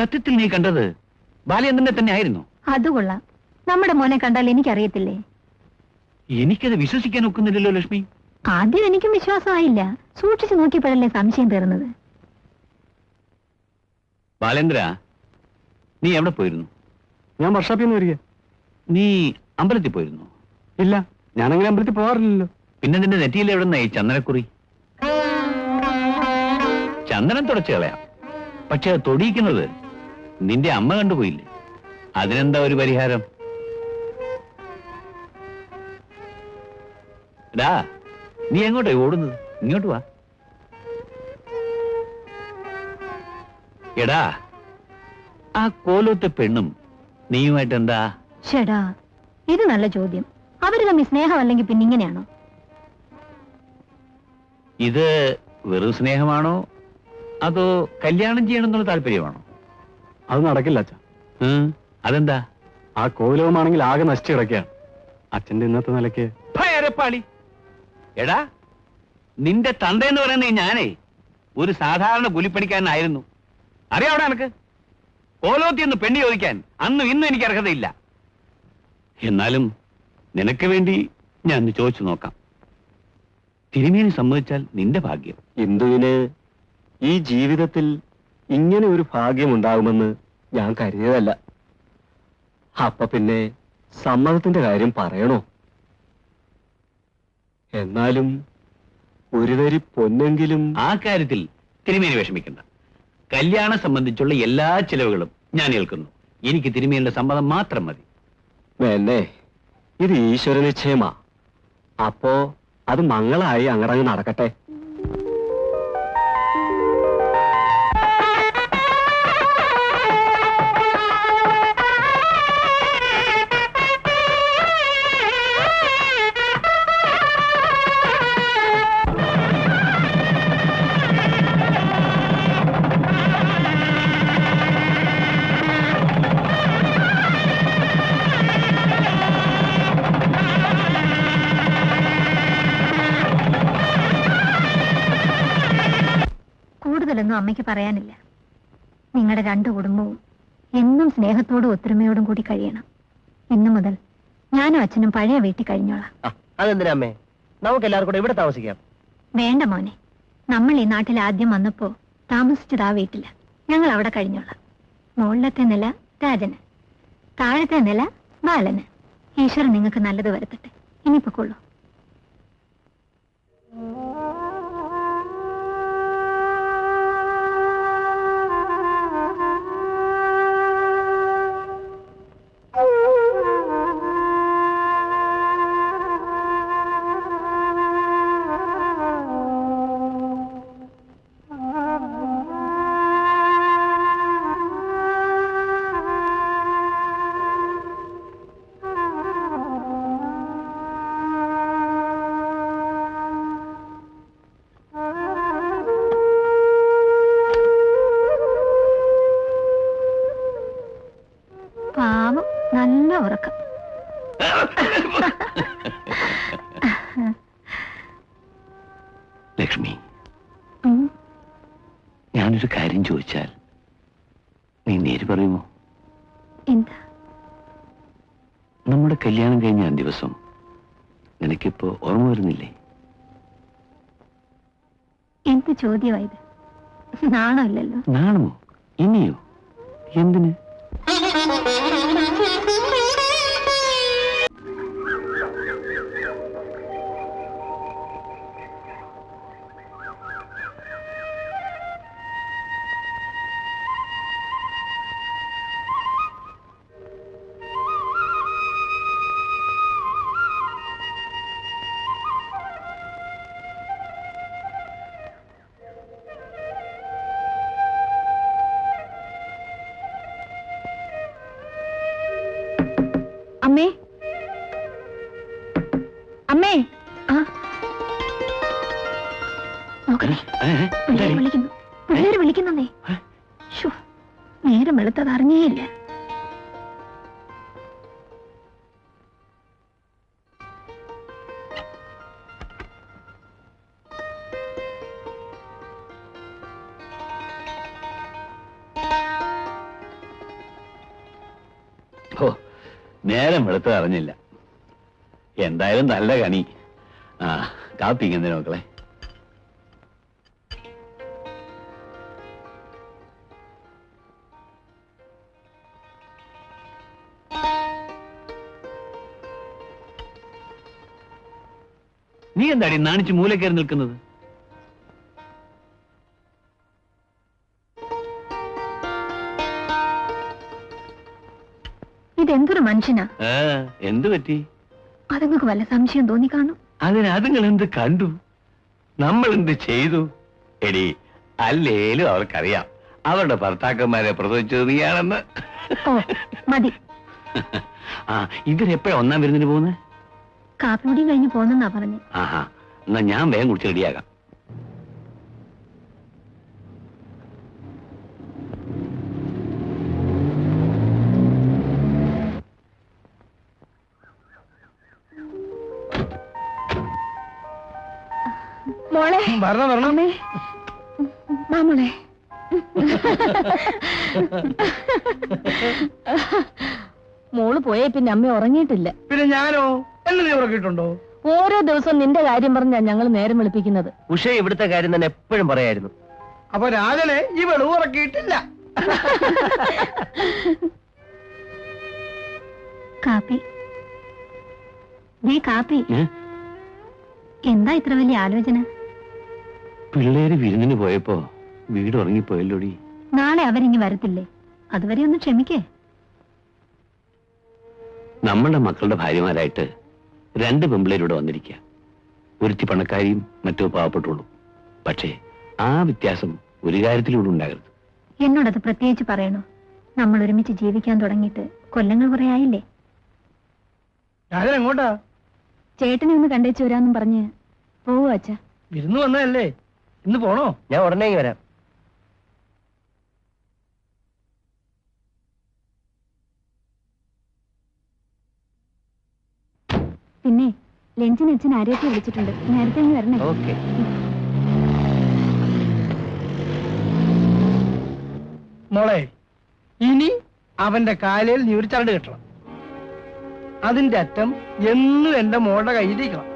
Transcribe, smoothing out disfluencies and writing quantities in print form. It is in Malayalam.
സത്യത്തിൽ നീ കണ്ടത് ബാലചന്ദ്രനെ തന്നെ ആയിരുന്നു? അത് കൊള്ളാം. നമ്മുടെ മോനെ കണ്ടാൽ എനിക്കറിയത്തില്ലേ? എനിക്കത് വിശ്വസിക്കാൻ ഒക്കുന്നില്ലല്ലോ ലക്ഷ്മി. ആദ്യം എനിക്കും വിശ്വാസമായില്ല. സൂക്ഷിച്ചു നോക്കിയപ്പോഴല്ലേ സംശയം തീർന്നത്. ബാലേന്ദ്ര, നീ എവിടെ പോയിരുന്നു? ഞാൻ വർഷാപ്പിൽ നിന്ന് വരിക. നീ അമ്പലത്തിൽ പോയിരുന്നു? ഇല്ല, ഞാനങ്ങനെ അമ്പലത്തിൽ പോകാറില്ലല്ലോ. പിന്നെ നിന്റെ നെറ്റിയിൽ എവിടെ നിന്നായി ചന്ദനക്കുറി? ചന്ദനം തുടച്ചു കളയാം, പക്ഷെ അത് തൊടിയിക്കുന്നത് നിന്റെ അമ്മ കണ്ടുപോയില്ലേ? അതിനെന്താ ഒരു പരിഹാരം? ഡാ, നീ എങ്ങോട്ടാ ഓടുന്നത്? ഇങ്ങോട്ട് വാ. എടാ, ആ കോലത്തെ പെണ്ണും നീയുമായിട്ട് എന്താ? ചേടാ, ഇത് നല്ല ചോദ്യം. അവര് തമ്മിൽ സ്നേഹമല്ലെങ്കിൽ പിന്നെ ഇങ്ങനെയാണോ? ഇത് വെറും സ്നേഹമാണോ അതോ കല്യാണം ചെയ്യണമെന്നുള്ള താല്പര്യമാണോ? അത് നടക്കില്ല അച്ഛാ. അതെന്താ? ആ കോവിലവുമാണെങ്കിൽ ആകെ നശിച്ചു കിടക്കുകയാണ്. അച്ഛന്റെ ഇന്നത്തെ നിലയ്ക്ക് ഭയരപ്പാളി. എടാ, നിന്റെ തന്തയെന്ന് പറയുന്നത് ഞാനേ ഒരു സാധാരണ കൂലിപ്പണിക്കാരനായിരുന്നു. അറിയാവിടെ എനക്ക്? കോലോത്തി ഒന്ന് പെണ്ണി ചോദിക്കാൻ അന്നും ഇന്നും എനിക്ക് അർഹതയില്ല. എന്നാലും നിനക്ക് വേണ്ടി ഞാൻ ചോദിച്ചു നോക്കാം. തിരുമേനി സമ്മതിച്ചാൽ നിന്റെ ഭാഗ്യം. ഇന്ദുവിന് ഈ ജീവിതത്തിൽ ഇങ്ങനെ ഒരു ഭാഗ്യമുണ്ടാകുമെന്ന് ഞാൻ കരുതിയതല്ല. അപ്പൊ പിന്നെ സമ്മതത്തിന്റെ കാര്യം പറയണോ? എന്നാലും ഒരു തരി പൊന്നെങ്കിലും. ആ കാര്യത്തിൽ തിരുമേനി വിഷമിക്കണ്ട. കല്യാണം സംബന്ധിച്ചുള്ള എല്ലാ ചിലവുകളും ഞാൻ ഏൽക്കുന്നു. എനിക്ക് തിരുമേനിയുടെ സമ്മതം മാത്രം മതി. വേണ്ടേ? ഇത് ഈശ്വര നിശ്ചയമാ. അപ്പോ അത് മംഗളായി അങ്ങടങ്ങ് നടക്കട്ടെ. കൂടുതലൊന്നും അമ്മയ്ക്ക് പറയാനില്ല. നിങ്ങളുടെ രണ്ട് കുടുംബവും എന്നും സ്നേഹത്തോടും ഒത്തൊരുമയോടും കൂടി കഴിയണം. ഇന്നു മുതൽ ഞാനും അച്ഛനും പഴയ വീട്ടിൽ കഴിഞ്ഞോളാം. അതെന്തിനാ അമ്മേ? നമുക്ക് എല്ലാവർക്കും കൂടെ ഇവിടെ താമസിക്കാം. വേണ്ട മോനെ, നമ്മൾ ഈ നാട്ടിൽ ആദ്യം വന്നപ്പോ താമസിച്ചത് ആ വീട്ടില്ല. ഞങ്ങൾ അവിടെ കഴിഞ്ഞോളാം. മുകളിലത്തെ നില രാജന്, താഴത്തെ നില ബാലന്. ഈശ്വരൻ നിങ്ങൾക്ക് നല്ലത് വരുത്തട്ടെ. ഇനി പൊക്കോളൂ. പാവം, നല്ല ഉറക്കം. ലക്ഷ്മി, ഞാനൊരു കാര്യം ചോദിച്ചാൽ നീ നേര് പറയുമോ? എന്താ? നമ്മുടെ കല്യാണം കഴിഞ്ഞ ദിവസം നിനക്കിപ്പോ ഓർമ്മ വരുന്നില്ലേ? എന്ത് ചോദ്യമായത്? നാണമില്ലല്ലോ. നാണമോ? ഇനിയോ? എന്തിന്? അമ്മേ, അമ്മേ, നോക്കണേ, പിള്ളേര് വിളിക്കുന്നു. പിള്ളേര് വിളിക്കുന്നേ. നേരം വെളുത്തത് അറിഞ്ഞേയില്ല. ഓ നേരം വെളുത്തത് അറിഞ്ഞില്ല. എന്തായാലും നല്ല കണി. ആ കാപ്പി ഇങ്ങനെ മക്കളെ. നീ എന്താടി നാണിച്ച് മൂലക്കയറി നിൽക്കുന്നത്? ഇതെന്തൊരു മനുഷ്യനാ. എന്തു പറ്റി? അതങ്ങൾക്ക് വല്ല സംശയം തോന്നി കാണും. അതുങ്ങൾ എന്ത് കണ്ടു, നമ്മൾ എന്ത് ചെയ്തു? എടി അല്ലേലും അവർക്കറിയാം അവരുടെ ഭർത്താക്കന്മാരെ പ്രസവിച്ചത് നീയാണെന്ന്. ഓ മതി. ആ ഇവരെപ്പോഴാ ഒന്നാം വിരുന്നിന് പോകുന്നത്? കാപ്പിയുടെയും കഴിഞ്ഞ് പോന്നെന്നാ പറഞ്ഞു. ആഹാ എന്നാ ഞാൻ വേഗം കുടിച്ച് റെഡിയാകാം. മോളെ വരണം. മാമോളെ മോള് പോയേ പിന്നെ അമ്മ ഉറങ്ങിയിട്ടില്ല. പിന്നെ ഞാനോ? എന്നെ നീ ഉറക്കിയിട്ടുണ്ടോ? ഓരോ ദിവസവും നിന്റെ കാര്യം പറഞ്ഞാ ഞങ്ങൾ നേരം വിളിപ്പിക്കുന്നത്. ഉഷ ഇവിടുത്തെ കാര്യം തന്നെ എപ്പോഴും പറയായിരുന്നു. അപ്പൊ രാജനെ ഈ വെളിവ് ഉറക്കിയിട്ടില്ല. കാപ്പി കാപ്പി. എന്താ ഇത്ര വലിയ ആലോചന? പിള്ളേര് വിരുന്നിന് പോയപ്പോ വീട് ഉറങ്ങിപ്പോയല്ലോടി. നാളെ അവരിങ്ങി വരത്തില്ലേ? അതുവരെ ഒന്ന് ക്ഷമിക്കേ. നമ്മളുടെ മക്കളുടെ ഭാര്യമാരായിട്ട് 2 പെമ്പിള്ളേരിവിടെ വന്നിരിക്കുക. ഒരുത്തി പണക്കാരിയും മറ്റോ പാവപ്പെട്ടുള്ളൂ. പക്ഷേ ആ വ്യത്യാസം ഒരു കാര്യത്തിലൂടെ ഉണ്ടാകരുത്. എന്നോടത് പ്രത്യേകിച്ച് പറയണോ? നമ്മൾ ഒരുമിച്ച് ജീവിക്കാൻ തുടങ്ങിയിട്ട് കൊല്ലങ്ങൾ കുറെ ആയില്ലേ? രാജൻ എങ്ങോട്ടാ? ചേട്ടനെ ഒന്ന് കണ്ടേച്ചു വരാന്നും പറഞ്ഞ് പോവുക അച്ഛാ. വിരുന്ന് വന്നതല്ലേ, ഇന്ന് പോണോ? ഞാൻ ഉടനെ വരാം. പിന്നെ ലഞ്ചിന് അച്ഛൻ ആരെയൊക്കെ വിളിച്ചിട്ടുണ്ട്. നേരത്തെ ഇങ്ങ് വരണേ. ഓക്കെ. മോളെ, ഇനി അവന്റെ കാലയിൽ നീ ഒരു ചരട് കെട്ടണം. അതിന്റെ അറ്റം എന്നും എന്റെ മോളുടെ കയ്യിലിരിക്കണം.